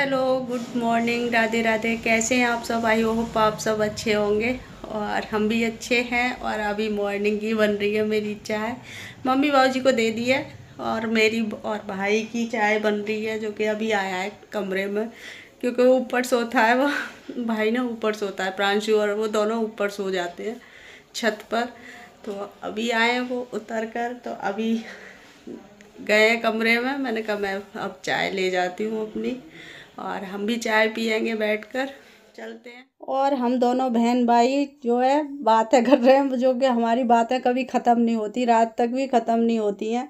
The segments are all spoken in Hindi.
Hello, good morning, Radhe Radhe. कैसे हैं आप सब? आई होप आप सब अच्छे होंगे और हम भी अच्छे हैं। और अभी मॉर्निंग की बन रही है मेरी चाय। मम्मी बाबूजी को दे दी है और मेरी और भाई की चाय बन रही है, जो कि अभी आया है कमरे में, क्योंकि वो ऊपर सोता है। वो भाई ना ऊपर सोता है, प्रांशु और वो दोनों ऊपर सो जाते हैं छत पर। तो अभी आए वो उतर कर, तो अभी गए कमरे में। मैंने कहा मैं अब चाय ले जाती हूँ अपनी, और हम भी चाय पियेंगे बैठकर। चलते हैं। और हम दोनों बहन भाई जो है बातें कर रहे हैं, जो कि हमारी बातें कभी ख़त्म नहीं होती, रात तक भी ख़त्म नहीं होती हैं,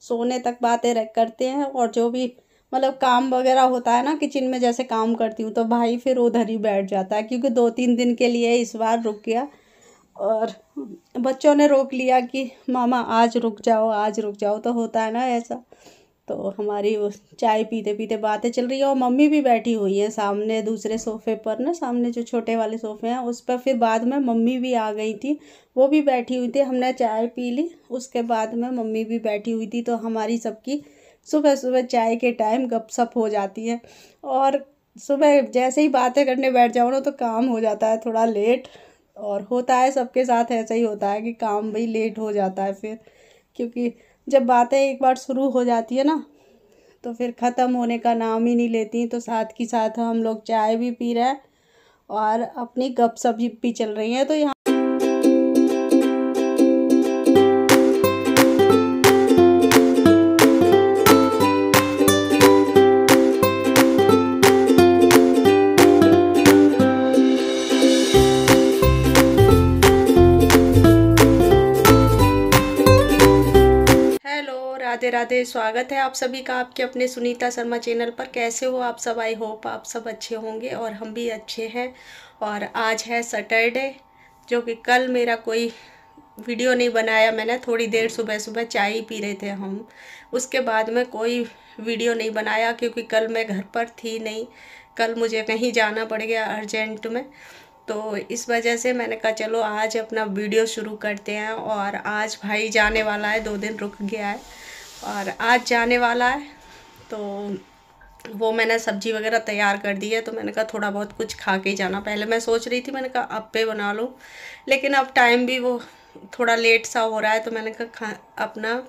सोने तक बातें करते हैं। और जो भी मतलब काम वगैरह होता है ना, किचन में जैसे काम करती हूँ, तो भाई फिर उधर ही बैठ जाता है, क्योंकि 2-3 दिन के लिए इस बार रुक गया। और बच्चों ने रोक लिया कि मामा आज रुक जाओ, आज रुक जाओ, तो होता है ना ऐसा। तो हमारी वो चाय पीते पीते बातें चल रही है, और मम्मी भी बैठी हुई है सामने दूसरे सोफ़े पर ना, सामने जो छोटे वाले सोफ़े हैं उस पर। फिर बाद में मम्मी भी आ गई थी, वो भी बैठी हुई थी। हमने चाय पी ली, उसके बाद में मम्मी भी बैठी हुई थी। तो हमारी सबकी सुबह सुबह चाय के टाइम गपशप हो जाती है। और सुबह जैसे ही बातें करने बैठ जाओ ना, तो काम हो जाता है थोड़ा लेट। और होता है सबके साथ ऐसा ही होता है कि काम भाई लेट हो जाता है फिर, क्योंकि जब बातें एक बार शुरू हो जाती है ना, तो फिर ख़त्म होने का नाम ही नहीं लेती। तो साथ की साथ हम लोग चाय भी पी रहे हैं और अपनी गपशप भी चल रही है। तो यहाँ हेलो, राधे राधे। स्वागत है आप सभी का आपके अपने सुनीता शर्मा चैनल पर। कैसे हो आप सब? आई होप आप सब अच्छे होंगे और हम भी अच्छे हैं। और आज है सैटरडे, जो कि कल मेरा कोई वीडियो नहीं बनाया मैंने। थोड़ी देर सुबह सुबह चाय ही पी रहे थे हम, उसके बाद में कोई वीडियो नहीं बनाया, क्योंकि कल मैं घर पर थी नहीं। कल मुझे कहीं जाना पड़ गया अर्जेंट में, तो इस वजह से मैंने कहा चलो आज अपना वीडियो शुरू करते हैं। और आज भाई जाने वाला है, 2 दिन रुक गया है और आज जाने वाला है। तो वो मैंने सब्जी वगैरह तैयार कर दी है। तो मैंने कहा थोड़ा बहुत कुछ खा के ही जाना। पहले मैं सोच रही थी, मैंने कहा अप्पे बना लूँ, लेकिन अब टाइम भी वो थोड़ा लेट सा हो रहा है, तो मैंने कहा अपना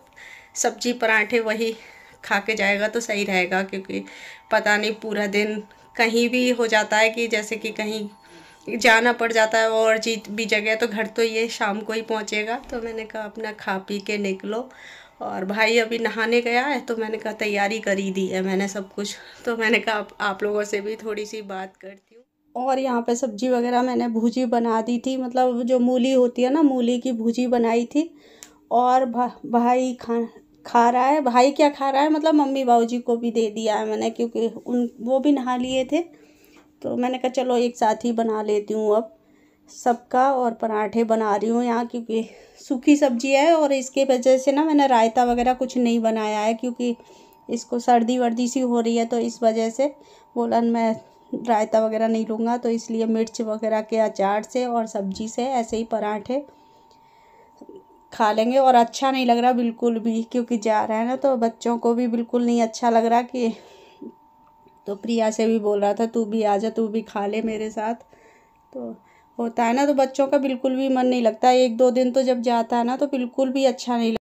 सब्जी पराठे वही खा के जाएगा तो सही रहेगा। क्योंकि पता नहीं पूरा दिन कहीं भी हो जाता है कि जैसे कि कहीं जाना पड़ जाता है और जीत भी जगह, तो घर तो ये शाम को ही पहुंचेगा। तो मैंने कहा अपना खा पी के निकलो। और भाई अभी नहाने गया है, तो मैंने कहा तैयारी कर ही दी है मैंने सब कुछ। तो मैंने कहा आप लोगों से भी थोड़ी सी बात करती हूँ। और यहाँ पे सब्जी वगैरह मैंने भुजी बना दी थी, मतलब जो मूली होती है ना, मूली की भुजी बनाई थी। और भाई खा रहा है। भाई क्या खा रहा है, मतलब मम्मी बाबूजी को भी दे दिया है मैंने, क्योंकि वो भी नहा लिए थे। तो मैंने कहा चलो एक साथ ही बना लेती हूँ अब सबका। और पराठे बना रही हूँ यहाँ, क्योंकि सूखी सब्जी है और इसके वजह से ना मैंने रायता वगैरह कुछ नहीं बनाया है, क्योंकि इसको सर्दी वर्दी सी हो रही है। तो इस वजह से बोला मैं रायता वगैरह नहीं लूँगा, तो इसलिए मिर्च वगैरह के अचार से और सब्जी से ऐसे ही पराठे खा लेंगे। और अच्छा नहीं लग रहा बिल्कुल भी, क्योंकि जा रहा है ना, तो बच्चों को भी बिल्कुल नहीं अच्छा लग रहा। कि तो प्रिया से भी बोल रहा था तू भी आ जा, तू भी खा ले मेरे साथ। तो होता है ना, तो बच्चों का बिल्कुल भी मन नहीं लगता। 1-2 दिन तो जब जाता है ना, तो बिल्कुल भी अच्छा नहीं लगता।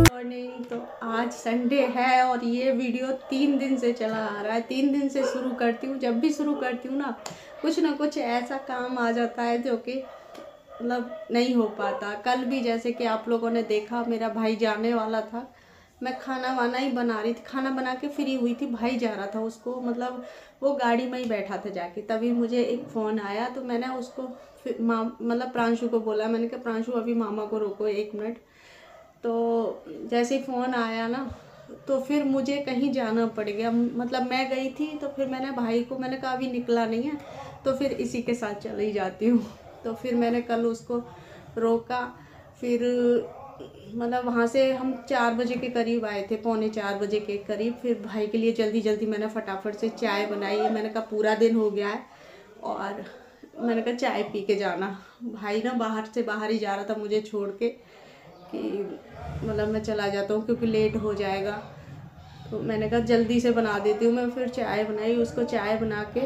मॉर्निंग। तो आज संडे है और ये वीडियो 3 दिन से चला आ रहा है। 3 दिन से शुरू करती हूँ, जब भी शुरू करती हूँ ना कुछ ऐसा काम आ जाता है जो कि मतलब नहीं हो पाता। कल भी जैसे कि आप लोगों ने देखा, मेरा भाई जाने वाला था, मैं खाना वाना ही बना रही थी, खाना बना के फ्री हुई थी। भाई जा रहा था, उसको मतलब वो गाड़ी में ही बैठा था जाके, तभी मुझे एक फ़ोन आया। तो मैंने उसको फिर मतलब प्रांशु को बोला, मैंने कहा प्रांशु अभी मामा को रोको 1 मिनट। तो जैसे ही फ़ोन आया ना, तो फिर मुझे कहीं जाना पड़ गया। मतलब मैं गई थी, तो फिर मैंने भाई को मैंने कहा अभी निकला नहीं है, तो फिर इसी के साथ चली जाती हूँ। तो फिर मैंने कल उसको रोका। फिर मतलब वहाँ से हम 4 बजे के करीब आए थे, पौने 4 बजे के करीब। फिर भाई के लिए जल्दी जल्दी मैंने फटाफट से चाय बनाई। मैंने कहा पूरा दिन हो गया है और मैंने कहा चाय पी के जाना। भाई ना बाहर से बाहर ही जा रहा था मुझे छोड़ के कि मतलब मैं चला जाता हूँ क्योंकि लेट हो जाएगा। तो मैंने कहा जल्दी से बना देती हूँ मैं। फिर चाय बनाई, उसको चाय बना के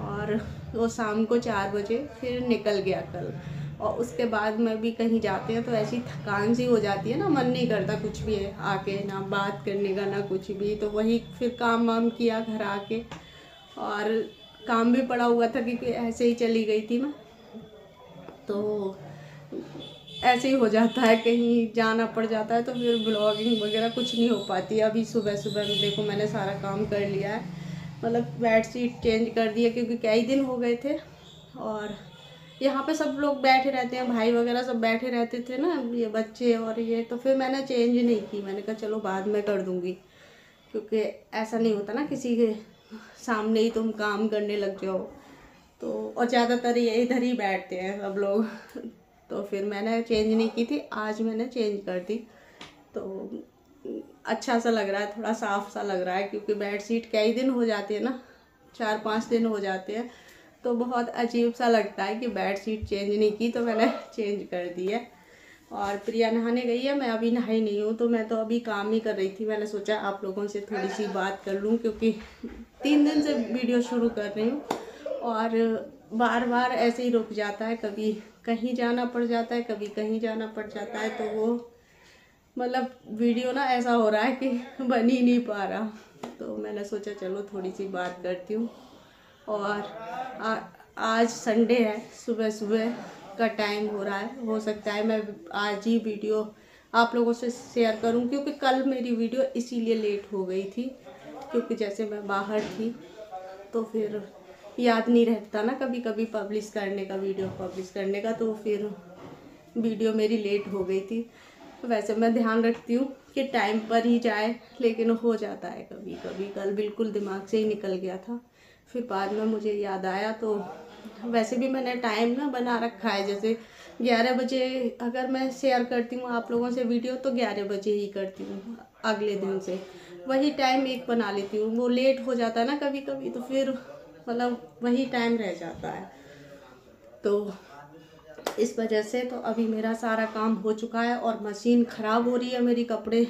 और वो शाम को 4 बजे फिर निकल गया कल। और उसके बाद में भी कहीं जाते हैं तो ऐसी थकान सी हो जाती है ना, मन नहीं करता कुछ भी है आके, ना बात करने का ना कुछ भी। तो वही फिर काम वाम किया घर आके, और काम भी पड़ा हुआ था क्योंकि ऐसे ही चली गई थी मैं। तो ऐसे ही हो जाता है, कहीं जाना पड़ जाता है तो फिर ब्लॉगिंग वगैरह कुछ नहीं हो पाती। अभी सुबह सुबह में देखो मैंने सारा काम कर लिया है, मतलब बेडशीट चेंज कर दिया क्योंकि कई दिन हो गए थे। और यहाँ पे सब लोग बैठे रहते हैं, भाई वगैरह सब बैठे रहते थे ना, ये बच्चे और ये। तो फिर मैंने चेंज नहीं की, मैंने कहा चलो बाद में कर दूँगी, क्योंकि ऐसा नहीं होता ना किसी के सामने ही तुम काम करने लग जाओ। तो और ज़्यादातर ये इधर ही बैठते हैं सब लोग। तो फिर मैंने चेंज नहीं की थी, आज मैंने चेंज कर दी। तो अच्छा सा लग रहा है, थोड़ा साफ सा लग रहा है, क्योंकि बेडशीट कई दिन हो जाती है ना, 4-5 दिन हो जाते हैं। तो बहुत अजीब सा लगता है कि बेडशीट चेंज नहीं की, तो मैंने चेंज कर दी है। और प्रिया नहाने गई है, मैं अभी नहाई नहीं हूँ, तो मैं तो अभी काम ही कर रही थी। मैंने सोचा आप लोगों से थोड़ी सी बात कर लूँ, क्योंकि 3 दिन से वीडियो शुरू कर रही हूँ और बार बार ऐसे ही रुक जाता है, कभी कहीं जाना पड़ जाता है, कभी कहीं जाना पड़ जाता है। तो वो मतलब वीडियो ना ऐसा हो रहा है कि बन ही नहीं पा रहा। तो मैंने सोचा चलो थोड़ी सी बात करती हूँ। और आज संडे है, सुबह सुबह का टाइम हो रहा है, हो सकता है मैं आज ही वीडियो आप लोगों से शेयर करूं, क्योंकि कल मेरी वीडियो इसीलिए लेट हो गई थी, क्योंकि जैसे मैं बाहर थी तो फिर याद नहीं रहता ना कभी कभी पब्लिश करने का, वीडियो पब्लिश करने का। तो फिर वीडियो मेरी लेट हो गई थी। वैसे मैं ध्यान रखती हूँ कि टाइम पर ही जाए, लेकिन हो जाता है कभी कभी। कल बिल्कुल दिमाग से ही निकल गया था, फिर बाद में मुझे याद आया। तो वैसे भी मैंने टाइम ना बना रखा है, जैसे 11 बजे अगर मैं शेयर करती हूँ आप लोगों से वीडियो तो 11 बजे ही करती हूँ अगले दिन से। वही टाइम एक बना लेती हूँ, वो लेट हो जाता है ना कभी कभी, तो फिर मतलब वही टाइम रह जाता है। तो इस वजह से तो अभी मेरा सारा काम हो चुका है और मशीन ख़राब हो रही है मेरी। कपड़े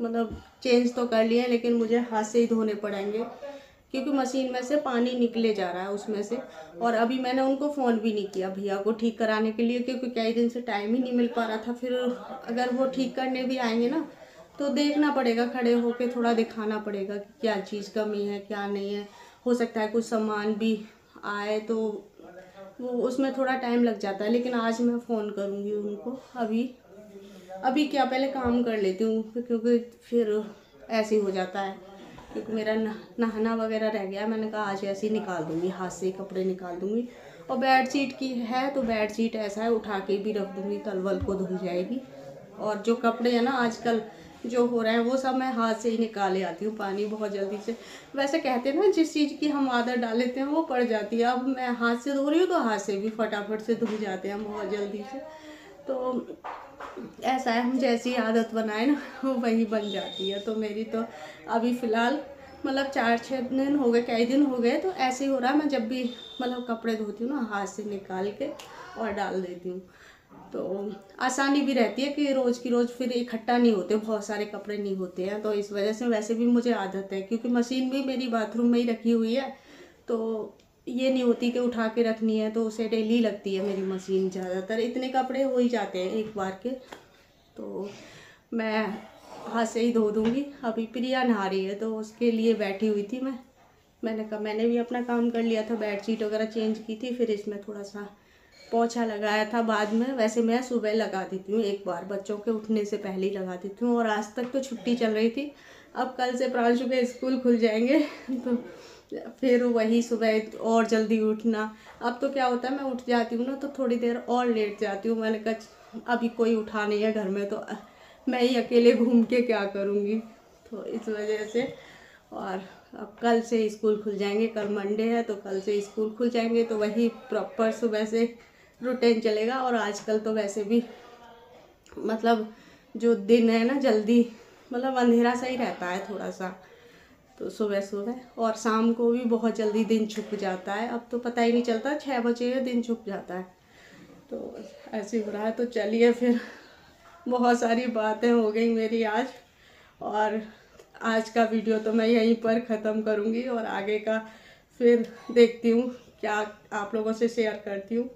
मतलब चेंज तो कर लिए, लेकिन मुझे हाथ से ही धोने पड़ेंगे, क्योंकि मशीन में से पानी निकले जा रहा है उसमें से। और अभी मैंने उनको फ़ोन भी नहीं किया भैया को ठीक कराने के लिए, क्योंकि कई दिन से टाइम ही नहीं मिल पा रहा था। फिर अगर वो ठीक करने भी आएंगे ना तो देखना पड़ेगा, खड़े होके थोड़ा दिखाना पड़ेगा कि क्या चीज़ कमी है क्या नहीं है। हो सकता है कुछ सामान भी आए तो वो उसमें थोड़ा टाइम लग जाता है। लेकिन आज मैं फ़ोन करूँगी उनको। अभी क्या पहले काम कर लेती हूँ, क्योंकि फिर ऐसे ही हो जाता है, क्योंकि मेरा नहाना वगैरह रह गया। मैंने कहा आज ऐसे ही निकाल दूँगी, हाथ से ही कपड़े निकाल दूँगी। और बेडशीट की है तो बेडशीट ऐसा है उठा के भी रख दूँगी, कल वल को धुल जाएगी। और जो कपड़े हैं ना आजकल जो हो रहे हैं वो सब मैं हाथ से ही निकाले आती हूँ पानी बहुत जल्दी से। वैसे कहते हैं ना जिस चीज़ की हम आदत डाल लेते हैं वो पड़ जाती है। अब मैं हाथ से धो रही हूँ तो हाथ से भी फटाफट से धुल जाते हैं बहुत जल्दी से। तो ऐसा है, हम जैसी आदत बनाए ना वो वही बन जाती है। तो मेरी तो अभी फ़िलहाल मतलब 4-6 दिन हो गए, कई दिन हो गए, तो ऐसे ही हो रहा है। मैं जब भी मतलब कपड़े धोती हूँ ना हाथ से निकाल के और डाल देती हूँ, तो आसानी भी रहती है कि रोज़ की रोज़ फिर इकट्ठा नहीं होते, बहुत सारे कपड़े नहीं होते हैं। तो इस वजह से वैसे भी मुझे आदत है, क्योंकि मशीन भी मेरी बाथरूम में ही रखी हुई है, तो ये नहीं होती कि उठा के रखनी है। तो उसे डेली लगती है मेरी मशीन, ज़्यादातर इतने कपड़े हो ही जाते हैं एक बार के। तो मैं हाथ से ही धो दूँगी। अभी प्रिया नहा रही है तो उसके लिए बैठी हुई थी मैंने कहा मैंने भी अपना काम कर लिया था, बेडशीट वगैरह चेंज की थी, फिर इसमें थोड़ा सा पोछा लगाया था बाद में। वैसे मैं सुबह लगा देती हूँ एक बार, बच्चों के उठने से पहले ही लगा देती हूँ। और आज तक तो छुट्टी चल रही थी, अब कल से प्रांशु के स्कूल खुल जाएंगे तो फिर वही सुबह और जल्दी उठना। अब तो क्या होता है मैं उठ जाती हूँ ना तो थोड़ी देर और लेट जाती हूँ। मैंने कहा अभी कोई उठा नहीं है घर में, तो मैं ही अकेले घूम के क्या करूँगी, तो इस वजह से। और अब कल से स्कूल खुल जाएंगे, कल मंडे है तो कल से स्कूल खुल जाएंगे, तो वही प्रॉपर सुबह से रूटीन चलेगा। और आजकल तो वैसे भी मतलब जो दिन है ना जल्दी मतलब अंधेरा सा ही रहता है थोड़ा सा, तो सुबह सुबह और शाम को भी बहुत जल्दी दिन छुप जाता है। अब तो पता ही नहीं चलता, 6 बजे दिन छुप जाता है। तो ऐसे हो रहा है। तो चलिए फिर, बहुत सारी बातें हो गई मेरी आज, और आज का वीडियो तो मैं यहीं पर ख़त्म करूँगी और आगे का फिर देखती हूँ क्या आप लोगों से शेयर करती हूँ।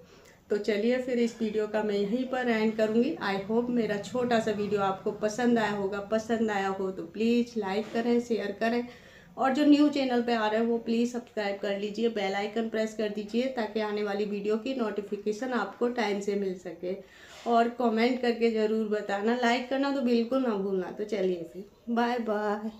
तो चलिए फिर इस वीडियो का मैं यहीं पर एंड करूँगी। आई होप मेरा छोटा सा वीडियो आपको पसंद आया होगा। पसंद आया हो तो प्लीज़ लाइक करें, शेयर करें, और जो न्यू चैनल पे आ रहे हैं वो प्लीज़ सब्सक्राइब कर लीजिए, बेल आइकन प्रेस कर दीजिए ताकि आने वाली वीडियो की नोटिफिकेशन आपको टाइम से मिल सके। और कमेंट करके ज़रूर बताना, लाइक करना तो बिल्कुल ना भूलना। तो चलिए फिर, बाय बाय।